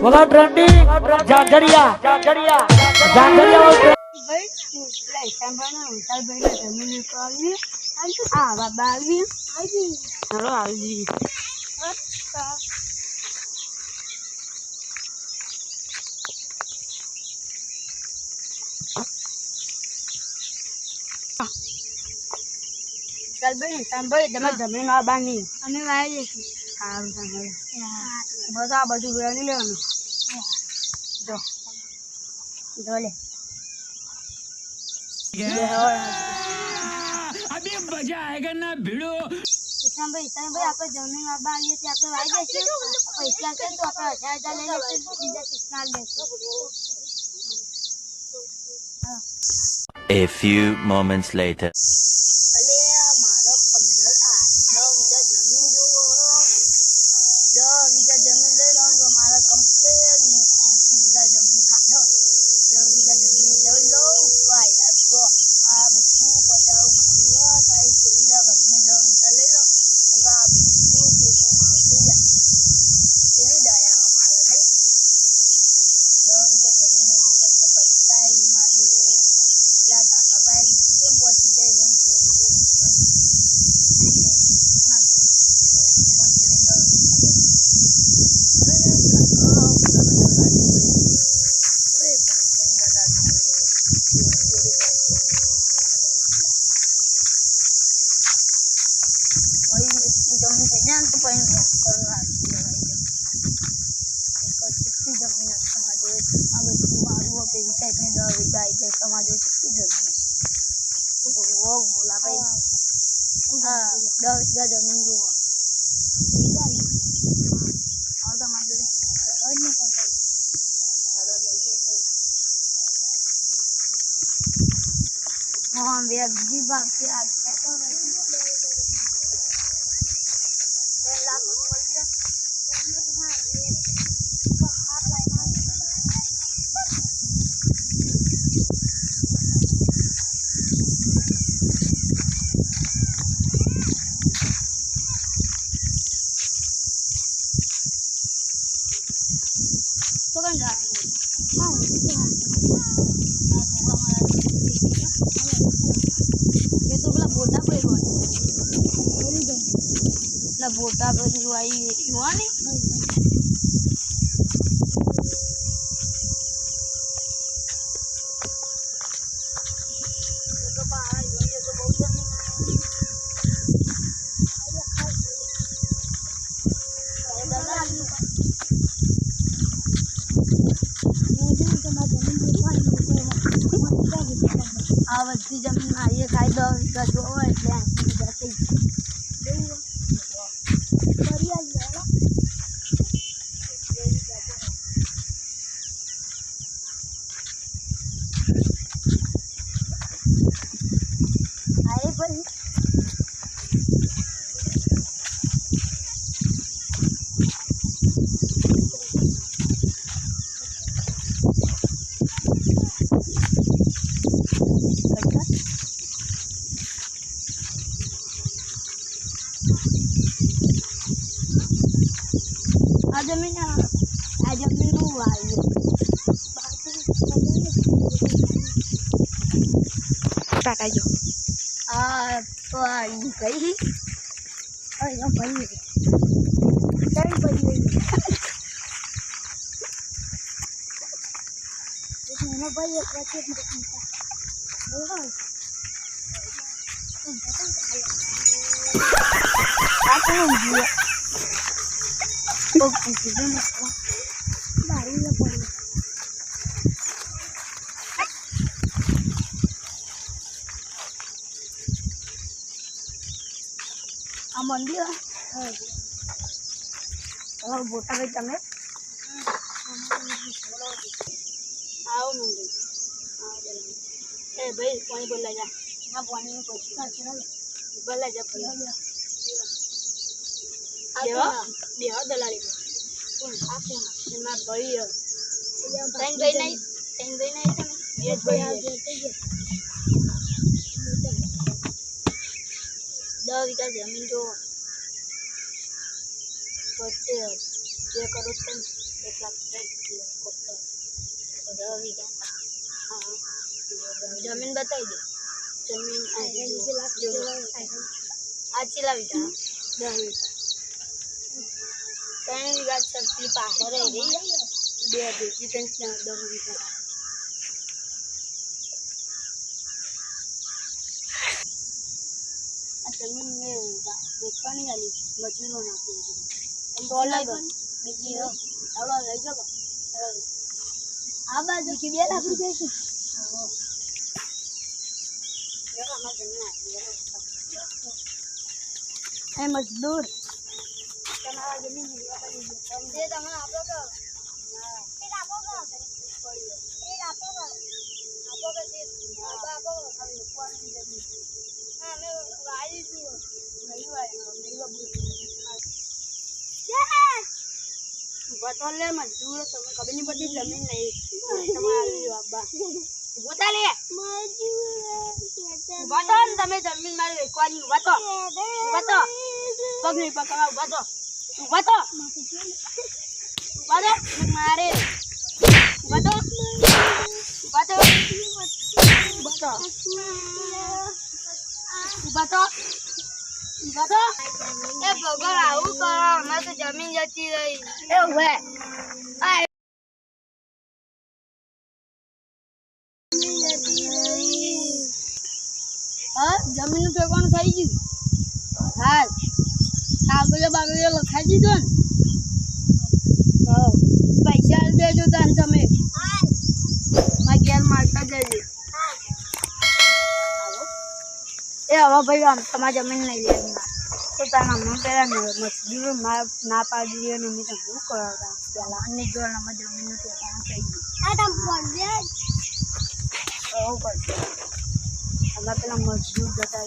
बोला ट्रेंडिंग जागरिया जागरिया जागरिया चल भाई सांभळ તમે જમીન આ બાની અમે વાય લેશું હા સાંભળ બસ આ બધું વેણી લેવાનું જો જોલે अभी मजा आएगा ना भिड़ो सांभळ આપણે જમીન આ બાની છે આપણે વાય લેશું પૈસા છે તો આપણે 1000 લઈ લેશું બીજા કિસ્સાલ લેશું A few moments later. જમીન થઈ જાય ને તો પછી કરવા ચીટકી જમીન સમાજો આ બધું મારું પેલી સાઈડને 10 વીઘા આવી જાય સમાજો ચીટકી જમીન બોલા ભાઈ હા 10 વીઘા જમીન જુઓ હા તમારા જોડે નહીં કોન્ટેક્ટ હા બીજી બાકી આ બોટા બધી વાઈ યુવાની આ બધી જમીન મારીએ ખાઈ 10 વીઘા જોવો એટલે 80 વીઘા થઈ આ જમીન નું વાવ્યું ટાટાજો આ તો આવી ગઈ અરે ભાઈ ચાલ ભાઈ એનો ભાઈ એક વચ્ચે બોલો આ કોણ જીવા Oke, kita mau baru ya boy. Aman dia. Oh, botak ke તમે? આવો મંદિર. એ ભાઈ પાણી બોલા જા. ના પાણી કોઈ કાચી ના બોલા જા બોલા. દેવા દલાલી એમાં ભાઈ ત્રણ ભાઈ નહીં તમે બે ભાઈ 10 વીઘા જમીન જો 2 કરોડ 1 લાખ બધા વીઘા. હા જમીન બતાવી દે. જમીન આ ચેલા વીઘા? 10 વીઘા. 3 વીઘા છે પેલી પાછળ રહી બે ભેગી થઈને 10 વીઘા. આ જમીન મેં વેચવાની આલી મજૂરો નાખી તો અલગ બીજી આવડો લઈ જાઓ. આ બાજુ 2 લાખ રૂપિયા છે. એ મજદૂર તમારા જમીન જે તમે આપો તો આપો હા મેં વાળી છું નહીં બતો લે મજદૂર તમે ખબર નહીં પડતી જમીન નહીં તમારી બાબા ઉભા લે ઉભા તો તમે જમીન મારી વેચવાની ઉભા તો પગ નહીં પકડા ઉભા તો મારે ઉભા તો એ ભગવાન આવું કરો અમારે તો જમીન જતી રહી એવું હે જમીન નું ઠેકાણું થઈ ગયું. હા કાગળો બાગળો લખાઈ દીધો ને. પૈસા દેજો તાને તમે મારા ઘેર મારતા જજો. એ હવે ભાઈ આમ તમારી જમીન નહીં લેવી તો તારા હમણાં પહેલાં મજદૂરો ના પાડી દીધી અને મેં શું કરાવતા પહેલાં અને જો અમારા જમીનનું ઠેકાણું થઈ ગયું કરશે. અમે પેલા મજદૂર જતા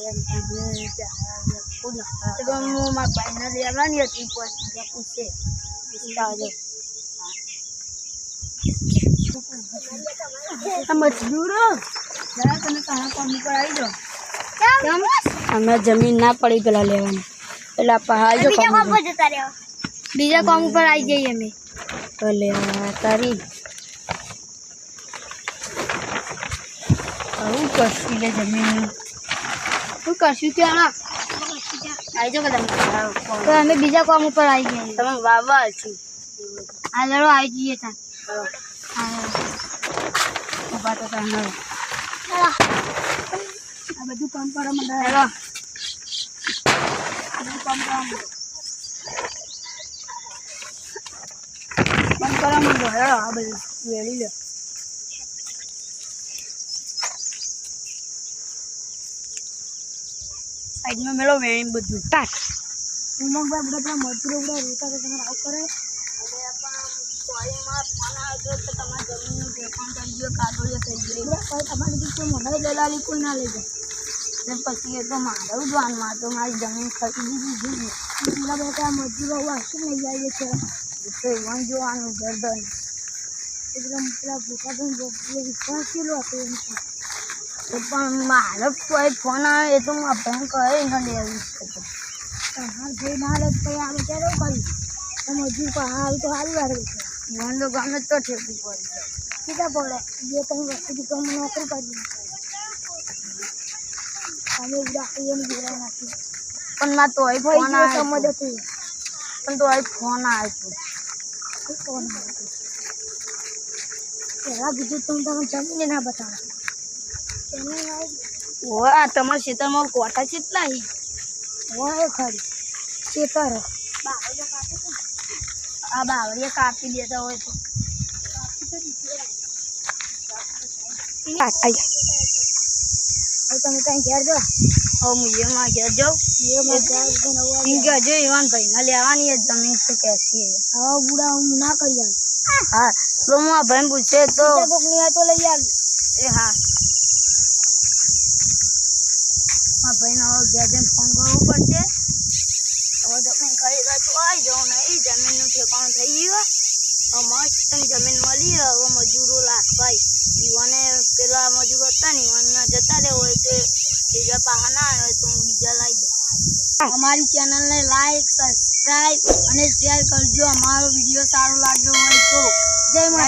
હું મારા ભાઈને લેવાની હતી પૂછે મજદૂરો જરા તમે કયા કામ ઉપર આવી જાઓ. કેમ અમે જમીન ના પડી પેલા લેવાની પેલા પહાડ બીજા કામ ઉપર આવી જઈએ અમે તો લેવા તારી શું કરશું લે જમીન શું કરશું ત્યાં આવી જાઓ બધા તો અમે બીજા કામ ઉપર આવી ગયા તમે વાવવા છો આ લડો આવી જઈએ ત્યાં ઉભા તો ત્યાં આ બધું કામ કરવા માંડો કામ કરવા માંડો હેડો આ બધું વેળી લો. સાઈડમાં મેળો વેણી બધું કાટ ઉમંગભાઈ બધા મજૂરો બધા રોતા તો તમારે આવું કરે. હવે સોયમાં ફોન આવ્યો તો તમારા જમીનનું ઠેકાણ થઈ ગયું કાગળિયો થઈ ગયો તમારી કોઈ મને દલાલી કોઈ ના લઈ જાય ને પછી એ તો મારું દ્વાનમાં તો મારી જમીન ખરીદી દીધી પેલા બધા મજૂરો વાસી લઈ જાય છે તો એમાં જોવાનું ગરદન પેલા ભૂખા વિશ્વાસ કેલો હતો એમ પણ મારે કોઈ ફોન આવે એ તો હું અભ્યાસ કરે ન લેવી તમારે ભાઈ ના લે તો આવે ત્યારે કર્યું તો મજૂર આવી તો સારી વાર છે મને તો ગમે તો ઠેકવું પડી જાય સીધા પડે જે તમે વસ્તુથી ગમે નોકરી કરી અમે રાખી એને જોવા નાખી પણ ના તો ફોન આવે સમજ હતું પણ તો ફોન આવે છે ફોન આવે પેલા બીજું તમે જમીને ના બતાવો આ તમારા ખેતરમાં કોટા કેટલા હોય ખરી ખેતર આ બાવળીએ કાપી દેતા હોય તો તમે ત્યાં ઘેર જાઓ હવે હું એમાં ઘેર જાઉં જો ઈવાન ભાઈને લેવાની જમીન તો કેસી હવે બુડા હું ના કરી આવું હા તો હું આ ભાઈ પૂછે તો તો લઈ આવું એ હા ભાઈને હવે ઘેર જઈને ફોન કરવો પડશે. હવે જમીન ખરીદવા તો આવી જાઉં ને એ જમીનનું ઠેકાણું થઈ ગયું મસ્ત જમીન મળી હવે મજૂરો લાખભાઈ ઈવાને પેલા મજૂરો હતા ને ઈવાનના જતા રહે હોય તો બીજા પાહા ના આવે તો હું બીજા લાવી દઉં. અમારી ચેનલને લાઈક સબસ્ક્રાઈબ સબસ્ક્રાઇબ અને શેર કરજો. અમારો વિડીયો સારો લાગ્યો હોય તો જય માતા.